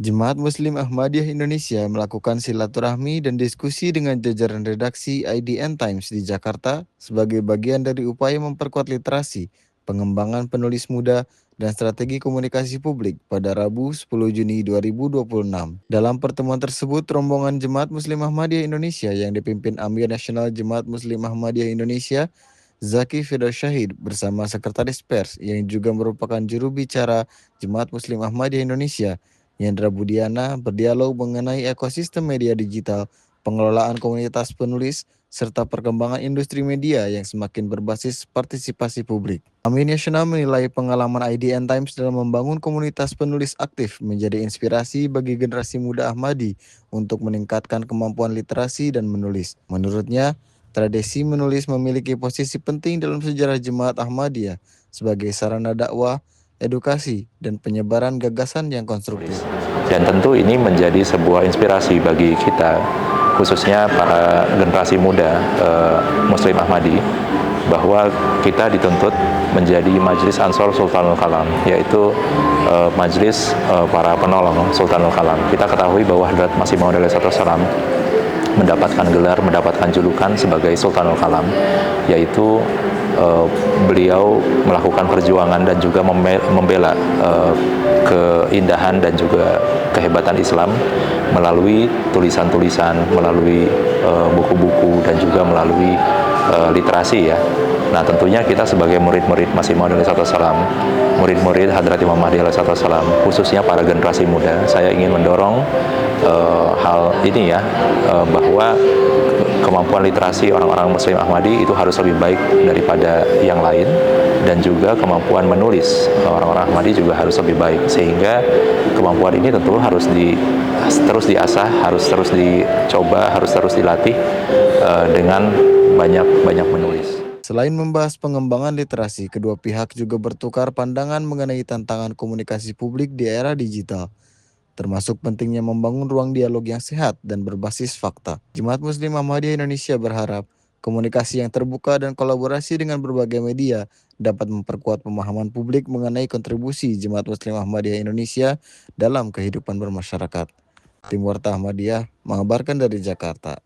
Jemaat Muslim Ahmadiyah Indonesia melakukan silaturahmi dan diskusi dengan jajaran redaksi IDN Times di Jakarta sebagai bagian dari upaya memperkuat literasi, pengembangan penulis muda, dan strategi komunikasi publik pada Rabu 10 Juni 2026. Dalam pertemuan tersebut, rombongan Jemaat Muslim Ahmadiyah Indonesia yang dipimpin Amir Nasional Jemaat Muslim Ahmadiyah Indonesia, Zaki Firdaus Syahid, bersama Sekretaris Pers yang juga merupakan juru bicara Jemaat Muslim Ahmadiyah Indonesia, Yendra Budiana, berdialog mengenai ekosistem media digital, pengelolaan komunitas penulis, serta perkembangan industri media yang semakin berbasis partisipasi publik. Amin Nasional menilai pengalaman IDN Times dalam membangun komunitas penulis aktif menjadi inspirasi bagi generasi muda Ahmadi untuk meningkatkan kemampuan literasi dan menulis. Menurutnya, tradisi menulis memiliki posisi penting dalam sejarah Jemaat Ahmadiyah sebagai sarana dakwah, edukasi, dan penyebaran gagasan yang konstruktif. Dan tentu ini menjadi sebuah inspirasi bagi kita, khususnya para generasi muda Muslim Ahmadi, bahwa kita dituntut menjadi Majelis Ansor Sultanul Kalam, yaitu majelis para penolong Sultanul Kalam. Kita ketahui bahwa Hadrat Masih Maud alaihissalam mendapatkan gelar, mendapatkan julukan sebagai Sultanul Kalam, yaitu beliau melakukan perjuangan dan juga membela keindahan dan juga kehebatan Islam melalui tulisan-tulisan, melalui buku-buku, dan juga melalui literasi ya. Nah, tentunya kita sebagai murid-murid Masih Maud alaihissalam, murid-murid Hadrat Imam Mahdi alaihissalam, khususnya para generasi muda, saya ingin mendorong hal ini ya, bahwa kemampuan literasi orang-orang Muslim Ahmadi itu harus lebih baik daripada yang lain, dan juga kemampuan menulis orang-orang Ahmadi juga harus lebih baik, sehingga kemampuan ini tentu harus terus diasah, harus terus dicoba, harus terus dilatih dengan banyak menulis. Selain membahas pengembangan literasi, kedua pihak juga bertukar pandangan mengenai tantangan komunikasi publik di era digital, termasuk pentingnya membangun ruang dialog yang sehat dan berbasis fakta. Jemaat Muslim Ahmadiyah Indonesia berharap komunikasi yang terbuka dan kolaborasi dengan berbagai media dapat memperkuat pemahaman publik mengenai kontribusi Jemaat Muslim Ahmadiyah Indonesia dalam kehidupan bermasyarakat. Tim Warta Ahmadiyah mengabarkan dari Jakarta.